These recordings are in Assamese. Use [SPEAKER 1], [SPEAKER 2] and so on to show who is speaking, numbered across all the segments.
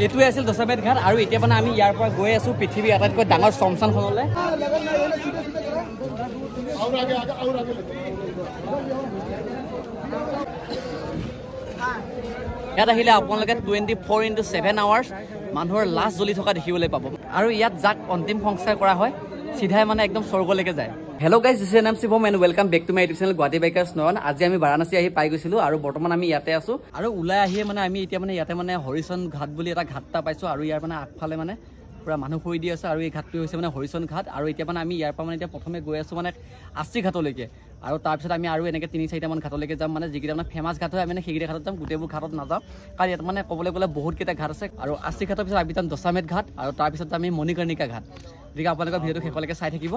[SPEAKER 1] এইটোৱে আছিল দশামেধ ঘাট আৰু এতিয়া মানে আমি ইয়াৰ পৰা গৈ আছো পৃথিৱীৰ আটাইতকৈ ডাঙৰ শ্মশানখনলৈ। ইয়াত আহিলে আপোনালোকে 24/7 আৱাৰ্ছ মানুহৰ লাশ জ্বলি থকা দেখিবলৈ পাব আৰু ইয়াত যাক অন্তিম সংস্কাৰ কৰা হয় চিধাই মানে একদম স্বৰ্গলৈকে যায়। হেল্ল' গাইজ, দিছ ইজ নাম Shivam and welcome back to my YouTube channel Guwahati bikers Nayan. আজি আমি বাৰাণসী আহি পাই গৈছিলোঁ আৰু বৰ্তমান আমি ইয়াতে আছোঁ আৰু ওলাই আহিয়ে মানে আমি এতিয়া মানে ইয়াতে মানে হৰিচন ঘাট বুলি এটা ঘাট এটা পাইছোঁ আৰু ইয়াৰ মানে আগফালে মানে পুৰা মানুহ শুই দি আছে আৰু এই ঘাটটো হৈছে মানে হৰিচন ঘাট আৰু এতিয়া মানে আমি ইয়াৰ পৰা মানে এতিয়া প্ৰথমে গৈ আছোঁ মানে আশী ঘাটলৈকে আৰু তাৰপিছত আমি আৰু এনেকৈ 3-4মান ঘাটলৈকে যাম মানে যিকেইটা মানে ফেমাছ ঘাট হয় আমি সেইকেইটা ঘাটত যাম, গোটেইবোৰ ঘাটত নাযাওঁ কাৰণ ইয়াত মানে ক'বলৈ গ'লে বহুতকেইটা ঘাট আছে আৰু 80 ঘাটৰ পিছত আমি যাম দশামেধ ঘাট আৰু তাৰপিছত আমি মণিকৰ্ণিকা ঘাট। গতিকে আপোনালোকৰ ভিডিঅ'টো শেষলৈকে চাই থাকিব।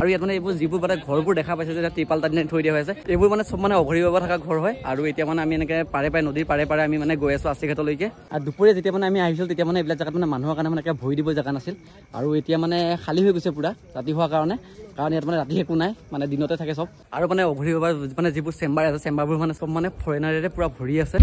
[SPEAKER 1] আৰু ইয়াত মানে এইবোৰ যিবোৰ মানে ঘৰবোৰ দেখা পাইছে যে ত্ৰিপাল তাত থৈ দিয়া হৈ আছে এইবোৰ মানে চব মানে অঘৰী বাবা থকা ঘৰ হয় আৰু এতিয়া মানে আমি এনেকৈ পাৰে নদীৰ পাৰে আমি মানে গৈ আছোঁ 80 ঘাটলৈকে। আৰু দুপৰীয়া যেতিয়া মানে আমি আহিছিলোঁ তেতিয়া মানে এইবিলাক জেগাত মানে মানুহৰ কাৰণে মানে ভৰি দিব জেগা নাছিল আৰু এতিয়া মানে খালী হৈ গৈছে পুৰা ৰাতি হোৱাৰ কাৰণে, কাৰণ ইয়াত মানে ৰাতি একো নাই মানে দিনতে থাকে চব আৰু মানে অঘৰী বাবা মানে যিবোৰ চেম্বাৰ আছে চেম্বাৰবোৰ মানে চব মানে ফৰেনাৰেৰে পুৰা ভৰি আছে।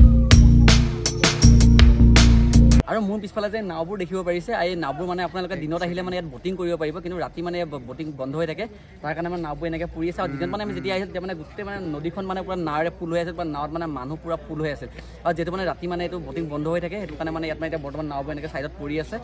[SPEAKER 1] আৰু মোৰ পিছফালে যে নাওবোৰ দেখিব পাৰিছে, এই নাওবোৰ মানে আপোনালোকে দিনত আহিলে মানে ইয়াত বটিং কৰিব পাৰিব কিন্তু ৰাতি মানে বটিং বন্ধ হৈ থাকে, তাৰ কাৰণে মানে নাওবোৰ এনেকৈ পৰি আছে। আৰু দিনত মানে আমি যেতিয়া আহিছিলোঁ তেতিয়া মানে গোটেই মানে নদীখন মানে পুৰা নাৱেৰে ফুল হৈ আছে বা নাৱত মানে মানুহ পুৰা ফুল হৈ আছে আৰু যিহেতু মানে ৰাতি মানে এইটো বটিং বন্ধ হৈ থাকে সেইটো কাৰণে মানে ইয়াত মানে এতিয়া বৰ্তমান নাওবোৰ এনেকৈ ছাইডত পৰি আছে।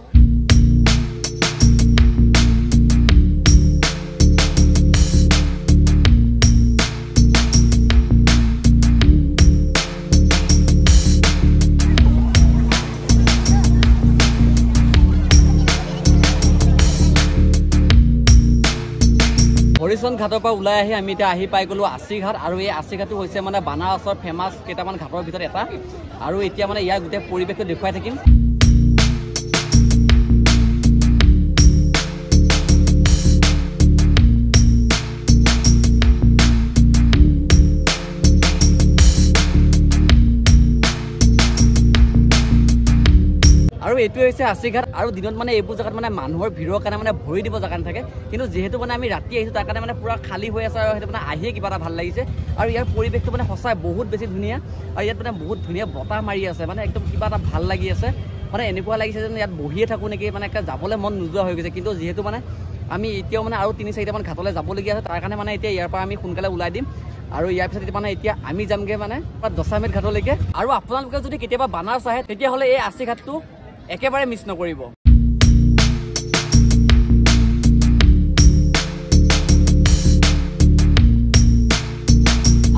[SPEAKER 1] হৰিচন ঘাটৰ পৰা ওলাই আহি আমি এতিয়া আহি পাই গ'লোঁ 80 ঘাট আৰু এই 80 ঘাটটো হৈছে মানে বানাৰসৰ ফেমাছ কেইটামান ঘাটৰ ভিতৰত এটা আৰু এতিয়া মানে ইয়াৰ গোটেই পৰিৱেশটো দেখুৱাই থাকিম। আৰু এইটোৱে হৈছে 80 ঘাট আৰু দিনত মানে এইবোৰ জেগাত মানে মানুহৰ ভিৰৰ কাৰণে মানে ভৰি দিব জেগা নাথাকে কিন্তু যিহেতু মানে আমি ৰাতি আহিছোঁ তাৰ কাৰণে মানে পুৰা খালী হৈ আছে আৰু সেইটো মানে আহিয়ে কিবা এটা ভাল লাগিছে আৰু ইয়াৰ পৰিৱেশটো মানে সঁচাই বহুত বেছি ধুনীয়া আৰু ইয়াত মানে বহুত ধুনীয়া বতাহ মাৰি আছে মানে একদম কিবা এটা ভাল লাগি আছে মানে এনেকুৱা লাগিছে যেন ইয়াত বহিয়ে থাকোঁ নেকি, মানে যাবলৈ মন নোযোৱা হৈ গৈছে। কিন্তু যিহেতু মানে আমি এতিয়াও মানে আৰু 3-4মান ঘাটলৈ যাবলগীয়া আছে তাৰ কাৰণে মানে এতিয়া ইয়াৰ পৰা আমি সোনকালে ওলাই দিম আৰু ইয়াৰ পিছত মানে এতিয়া আমি যামগৈ মানে দশামেধ ঘাটলৈকে। আৰু আপোনালোকে যদি কেতিয়াবা বানাৰস আহে তেতিয়াহ'লে এই 80 ঘাটটো একেবাৰে মিছ নকৰিব।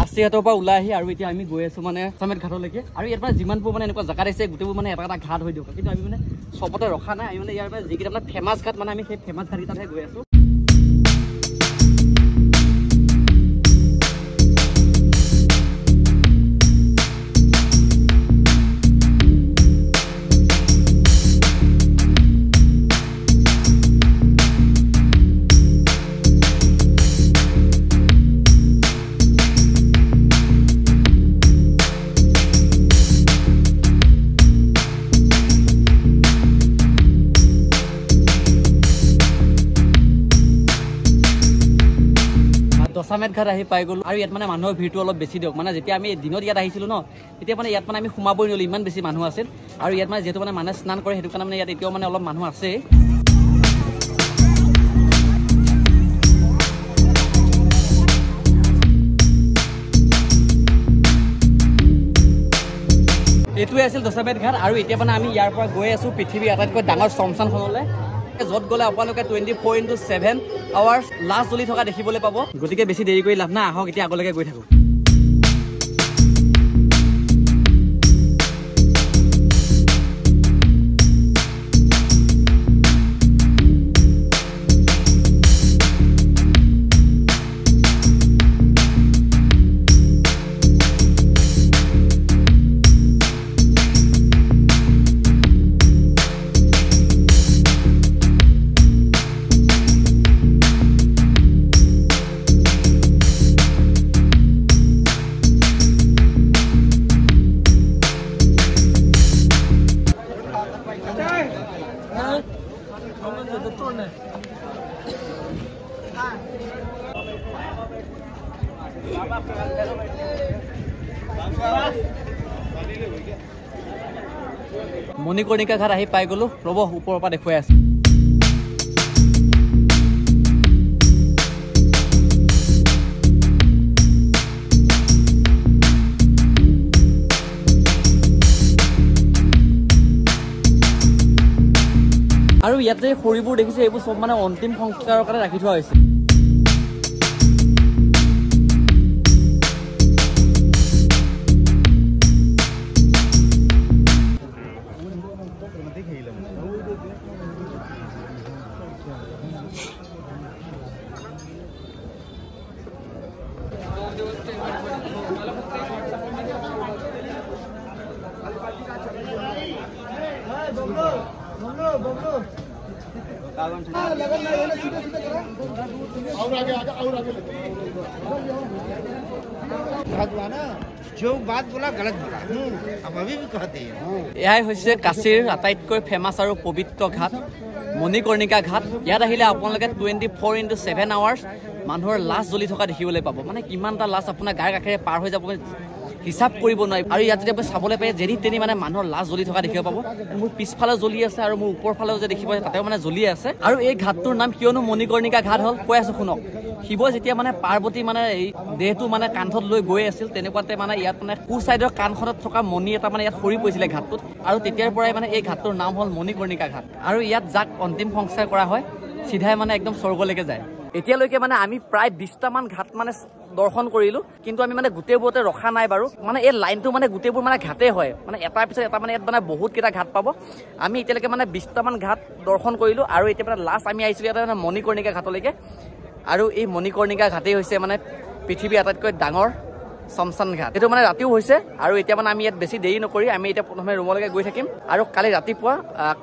[SPEAKER 1] 80 ঘাটৰ পৰা ওলাই আহি আৰু এতিয়া আমি গৈ আছোঁ মানে দশামেধ ঘাটলৈকে আৰু ইয়াত মানে যিমানবোৰ মানে এনেকুৱা জেগাত আছে গোটেইবোৰ মানে এটা ঘাট হৈ দিয়ক, কিন্তু আমি মানে চবতে ৰখা নাই, আমি মানে ইয়াৰ পৰা যিকেইটা মানে ফেমাছ ঘাট মানে আমি সেই ফেমাছ ঘাটকেইটাতহে গৈ আছোঁ। দশামেধ ঘাট আহি পাই গ'লোঁ আৰু ইয়াত মানে মানুহৰ ভিৰটো অলপ বেছি দিয়ক, মানে যেতিয়া আমি দিনত ইয়াত আহিছিলোঁ ন তেতিয়া মানে ইয়াত মানে আমি সোমাবই নোৱাৰিলোঁ, ইমান বেছি মানুহ আছিল আৰু ইয়াত মানে যিহেতু মানে মানুহে স্নান কৰে সেইটো কাৰণে মানে ইয়াত এতিয়াও মানে অলপ মানুহ আছে। এইটোৱে আছিল দশামেধ ঘাট আৰু এতিয়া মানে আমি ইয়াৰ পৰা গৈ আছোঁ পৃথিৱীৰ আটাইতকৈ ডাঙৰ শ্মশানখনলৈ য'ত গ'লে আপোনালোকে 24/7 আৱাৰ্ছ লাশ জ্বলি থকা দেখিবলৈ পাব। গতিকে বেছি দেৰি কৰি লাভ নাই, আহক এতিয়া আগলৈকে গৈ থাকোঁ। মণিকৰ্ণিকা ঘাট আহি পাই গ'লো ৰ'ব ওপৰৰ পৰা দেখুৱাই আছো আৰু ইয়াতে খৰিবোৰ দেখিছে এইবোৰ সব মানে অন্তিম সংস্কাৰৰ কাৰণে ৰাখি থোৱা হৈছে
[SPEAKER 2] जो बात बोला गलत बोला हम अभी भी कहते हैं
[SPEAKER 1] এয়াই হৈছে কাশীৰ আটাইতকৈ ফেমাছ আৰু পবিত্ৰ ঘাট মণিকৰ্ণিকা ঘাট ইয়াত আহিলে আপোনালোকে 24/7 আৱাৰ্ছ মানুহৰ লাশ জ্বলি থকা দেখিবলৈ পাব মানে কিমানটা লাশ আপোনাৰ গাৰ কাষেৰে পাৰ হৈ যাব হিচাপ কৰিব নোৱাৰি আৰু ইয়াত যদি আপুনি চাবলৈ পায় যেনি তেনি মানে মানুহৰ লাশ জ্বলি থকা দেখিব পাব মোৰ পিছফালে জ্বলি আছে আৰু মোৰ ওপৰ ফালেও যে দেখিব তাতেও মানে জ্বলি আছে আৰু এই ঘাটটোৰ নাম কিয়নো মণিকৰ্ণিকা ঘাট হ'ল কৈ আছো শুনক শিৱ যেতিয়া মানে পাৰ্বতী মানে এই দেহটো মানে কান্ধত লৈ গৈ আছিল তেনেকুৱাতে মানে ইয়াত মানে পূব চাইডৰ কাণখনত থকা মণি এটা মানে ইয়াত সৰি পৰিছিলে ঘাটটোত আৰু তেতিয়াৰ পৰাই মানে এই ঘাটটোৰ নাম হ'ল মণিকৰ্ণিকা ঘাট আৰু ইয়াত যাক অন্তিম সংস্কাৰ কৰা হয় চিধাই মানে একদম স্বৰ্গলৈকে যায় এতিয়ালৈকে মানে আমি প্ৰায় 20টা মান ঘাট মানে দৰ্শন কৰিলো কিন্তু আমি মানে গোটেইবোৰতে ৰখা নাই বাৰু মানে এই লাইনটো মানে গোটেইবোৰ মানে ঘাটে হয় মানে এটাৰ পিছত এটা মানে ইয়াত মানে বহুত কেইটা ঘাট পাব আমি এতিয়ালৈকে মানে 20টা মান ঘাট দৰ্শন কৰিলো আৰু এতিয়া মানে লাষ্ট আমি আহিছিলো ইয়াত মানে মণিকৰ্ণিকা ঘাটলৈকে আৰু এই মণিকৰ্ণিকা ঘাটেই হৈছে মানে পৃথিৱীৰ আটাইতকৈ ডাঙৰ শমশান ঘাট এইটো মানে ৰাতিও হৈছে আৰু এতিয়া মানে আমি ইয়াত বেছি দেৰি নকৰি আমি এতিয়া প্ৰথমে ৰুমলৈকে গৈ থাকিম আৰু কালি ৰাতিপুৱা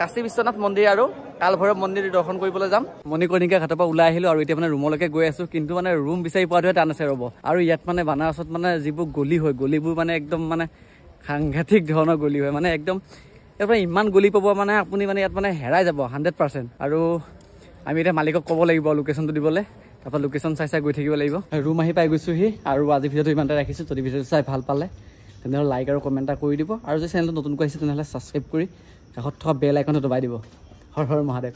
[SPEAKER 1] কাশী বিশ্বনাথ মন্দিৰ আৰু কাল ভৈৰৱ মন্দিৰ দৰ্শন কৰিবলৈ যাম মণিকৰ্ণিকা ঘাটৰ পৰা ওলাই আহিলো আৰু এতিয়া মানে ৰুমলৈকে গৈ আছো কিন্তু মানে ৰুম বিচাৰি পোৱাটোহে টান আছে ৰ'ব আৰু ইয়াত মানে বানাৰসত মানে যিবোৰ গলি হয় গলিবোৰ মানে একদম মানে সাংঘাতিক ধৰণৰ গলি হয় মানে একদম ইয়াৰ পৰা ইমান গলি পাব মানে আপুনি মানে ইয়াত মানে হেৰাই যাব 100% আৰু আমি এতিয়া মালিকক ক'ব লাগিব লোকেশ্যনটো দিবলৈ তাৰপৰা লোকেশ্যন চাই চাই গৈ থাকিব লাগিব ৰুম আহি পাই গৈছোহি আৰু আজি ভিডিঅ'টো ইমানতে ৰাখিছোঁ যদি ভিডিঅ'টো চাই ভাল পালে তেনেহ'লে লাইক আৰু কমেণ্ট এটা কৰি দিব আৰু যদি চেনেলটো নতুনকৈ আহিছে তেনেহ'লে ছাবস্ক্ৰাইব কৰি কাষত থকা বেল আইকনটো দবাই দিব হৰ হৰ মহাদেৱ